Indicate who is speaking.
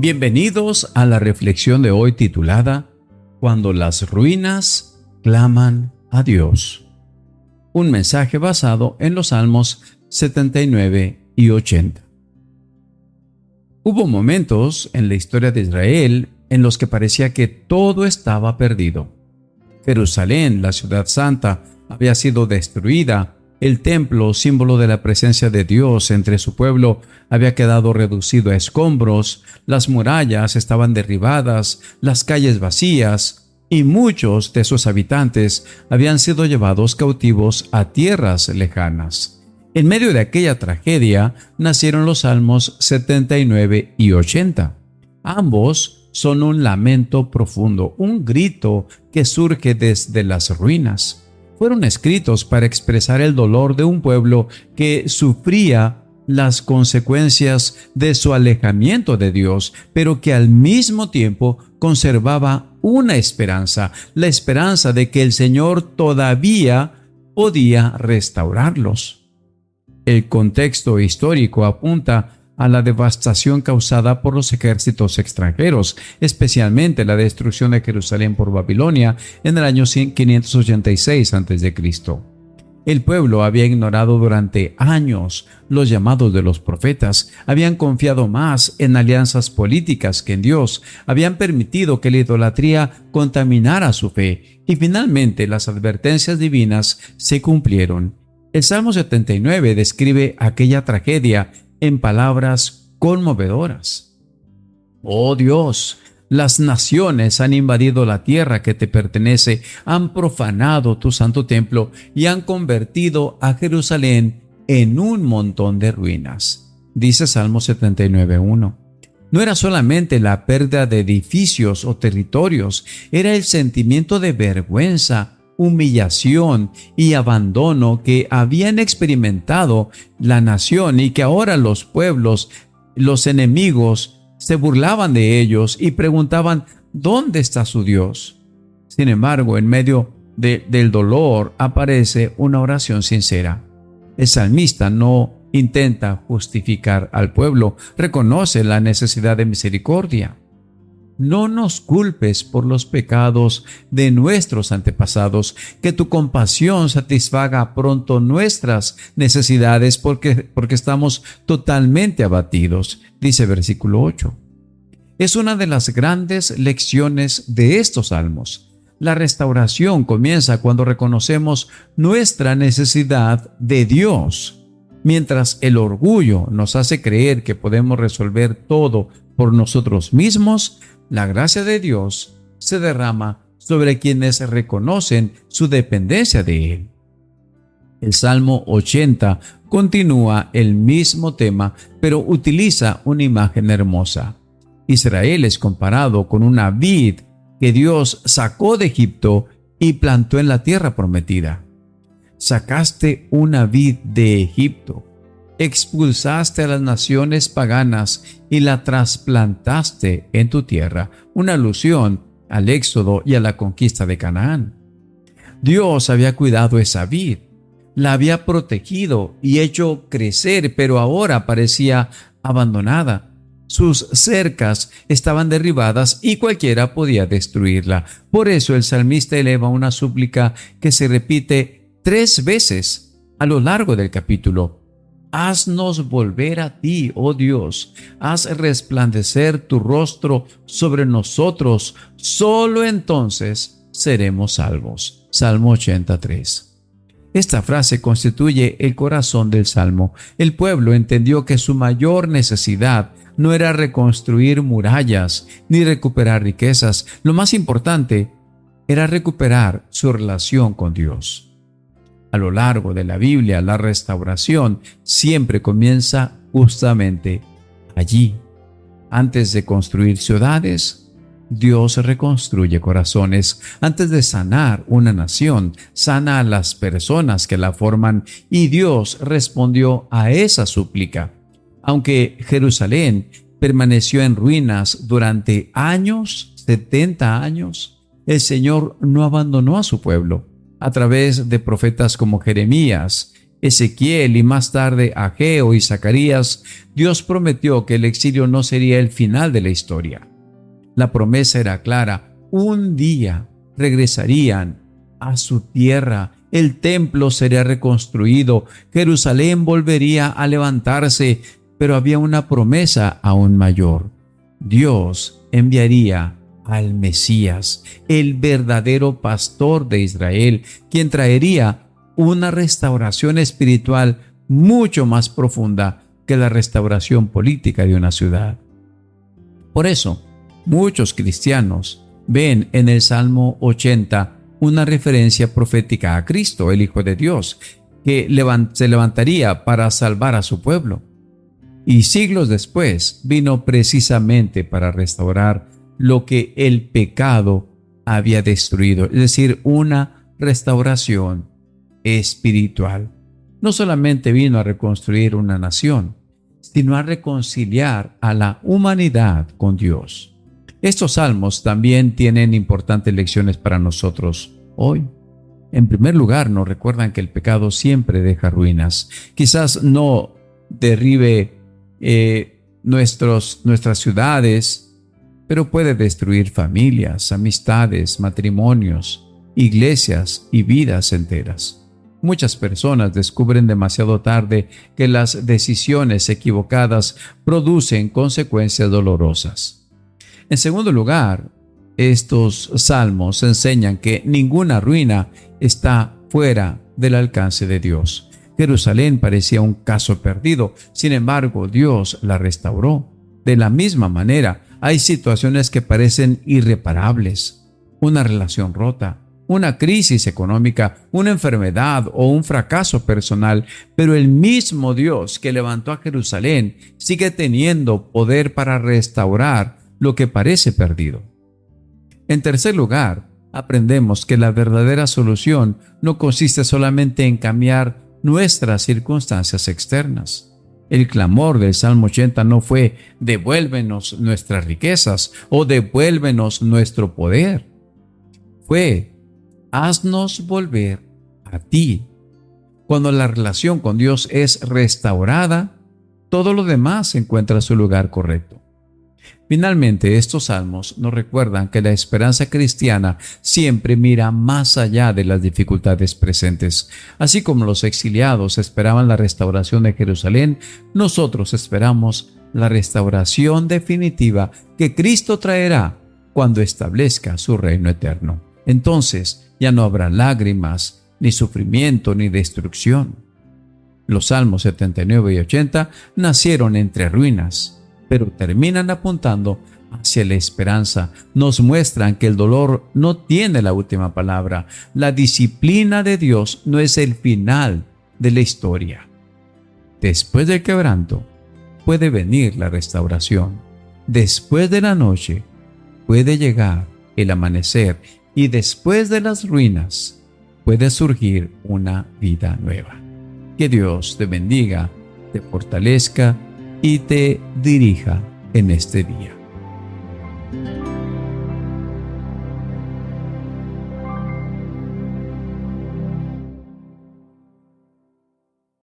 Speaker 1: Bienvenidos a la reflexión de hoy titulada Cuando las ruinas claman a Dios. Un mensaje basado en los Salmos 79 y 80. Hubo momentos en la historia de Israel en los que parecía que todo estaba perdido. Jerusalén, la ciudad santa, había sido destruida. El templo, símbolo de la presencia de Dios entre su pueblo, había quedado reducido a escombros, las murallas estaban derribadas, las calles vacías, y muchos de sus habitantes habían sido llevados cautivos a tierras lejanas. En medio de aquella tragedia nacieron los Salmos 79 y 80. Ambos son un lamento profundo, un grito que surge desde las ruinas. Fueron escritos para expresar el dolor de un pueblo que sufría las consecuencias de su alejamiento de Dios, pero que al mismo tiempo conservaba una esperanza, la esperanza de que el Señor todavía podía restaurarlos. El contexto histórico apunta a la devastación causada por los ejércitos extranjeros, especialmente la destrucción de Jerusalén por Babilonia en el año 586 a.C. El pueblo había ignorado durante años los llamados de los profetas, habían confiado más en alianzas políticas que en Dios, habían permitido que la idolatría contaminara su fe y finalmente las advertencias divinas se cumplieron. El Salmo 79 describe aquella tragedia en palabras conmovedoras. Oh Dios, las naciones han invadido la tierra que te pertenece, han profanado tu santo templo y han convertido a Jerusalén en un montón de ruinas. Dice Salmo 79:1. No era solamente la pérdida de edificios o territorios, era el sentimiento de vergüenza, humillación y abandono que habían experimentado la nación y que ahora los pueblos, los enemigos, se burlaban de ellos y preguntaban ¿dónde está su Dios? Sin embargo, en medio del dolor aparece una oración sincera. El salmista no intenta justificar al pueblo, reconoce la necesidad de misericordia. No nos culpes por los pecados de nuestros antepasados, que tu compasión satisfaga pronto nuestras necesidades porque estamos totalmente abatidos, dice versículo 8. Es una de las grandes lecciones de estos salmos. La restauración comienza cuando reconocemos nuestra necesidad de Dios. Mientras el orgullo nos hace creer que podemos resolver todo por nosotros mismos, la gracia de Dios se derrama sobre quienes reconocen su dependencia de Él. El Salmo 80 continúa el mismo tema, pero utiliza una imagen hermosa. Israel es comparado con una vid que Dios sacó de Egipto y plantó en la tierra prometida. Sacaste una vid de Egipto. Expulsaste a las naciones paganas y la trasplantaste en tu tierra, una alusión al éxodo y a la conquista de Canaán. Dios había cuidado esa vid, la había protegido y hecho crecer, pero ahora parecía abandonada. Sus cercas estaban derribadas y cualquiera podía destruirla. Por eso el salmista eleva una súplica que se repite 3 veces a lo largo del capítulo. Haznos volver a ti, oh Dios, haz resplandecer tu rostro sobre nosotros, solo entonces seremos salvos. Salmo 83. Esta frase constituye el corazón del Salmo. El pueblo entendió que su mayor necesidad no era reconstruir murallas ni recuperar riquezas. Lo más importante era recuperar su relación con Dios. A lo largo de la Biblia, la restauración siempre comienza justamente allí. Antes de construir ciudades, Dios reconstruye corazones. Antes de sanar una nación, sana a las personas que la forman, y Dios respondió a esa súplica. Aunque Jerusalén permaneció en ruinas durante años, 70 años, el Señor no abandonó a su pueblo. A través de profetas como Jeremías Ezequiel y más tarde Ageo y Zacarías, Dios prometió que el exilio no sería el final de la historia. La promesa era clara: un día regresarían a su tierra, el templo sería reconstruido, Jerusalén volvería a levantarse, pero había una promesa aún mayor. Dios enviaría al Mesías, el verdadero pastor de Israel, quien traería una restauración espiritual mucho más profunda que la restauración política de una ciudad. Por eso, muchos cristianos ven en el Salmo 80 una referencia profética a Cristo, el Hijo de Dios, que se levantaría para salvar a su pueblo. Y siglos después vino precisamente para restaurar lo que el pecado había destruido, es decir, una restauración espiritual. No solamente vino a reconstruir una nación, sino a reconciliar a la humanidad con Dios. Estos salmos también tienen importantes lecciones para nosotros hoy. En primer lugar, nos recuerdan que el pecado siempre deja ruinas. Quizás no derribe nuestras ciudades, pero puede destruir familias, amistades, matrimonios, iglesias y vidas enteras. Muchas personas descubren demasiado tarde que las decisiones equivocadas producen consecuencias dolorosas. En segundo lugar, estos salmos enseñan que ninguna ruina está fuera del alcance de Dios. Jerusalén parecía un caso perdido, sin embargo, Dios la restauró. De la misma manera, hay situaciones que parecen irreparables: una relación rota, una crisis económica, una enfermedad o un fracaso personal, pero el mismo Dios que levantó a Jerusalén sigue teniendo poder para restaurar lo que parece perdido. En tercer lugar, aprendemos que la verdadera solución no consiste solamente en cambiar nuestras circunstancias externas. El clamor del Salmo 80 no fue: devuélvenos nuestras riquezas o devuélvenos nuestro poder. Fue: haznos volver a ti. Cuando la relación con Dios es restaurada, todo lo demás encuentra su lugar correcto. Finalmente, estos salmos nos recuerdan que la esperanza cristiana siempre mira más allá de las dificultades presentes. Así como los exiliados esperaban la restauración de Jerusalén, nosotros esperamos la restauración definitiva que Cristo traerá cuando establezca su reino eterno. Entonces ya no habrá lágrimas, ni sufrimiento, ni destrucción. Los Salmos 79 y 80 nacieron entre ruinas, pero terminan apuntando hacia la esperanza. Nos muestran que el dolor no tiene la última palabra. La disciplina de Dios no es el final de la historia. Después del quebranto puede venir la restauración. Después de la noche puede llegar el amanecer, y después de las ruinas puede surgir una vida nueva. Que Dios te bendiga, te fortalezca y te dirija en este día.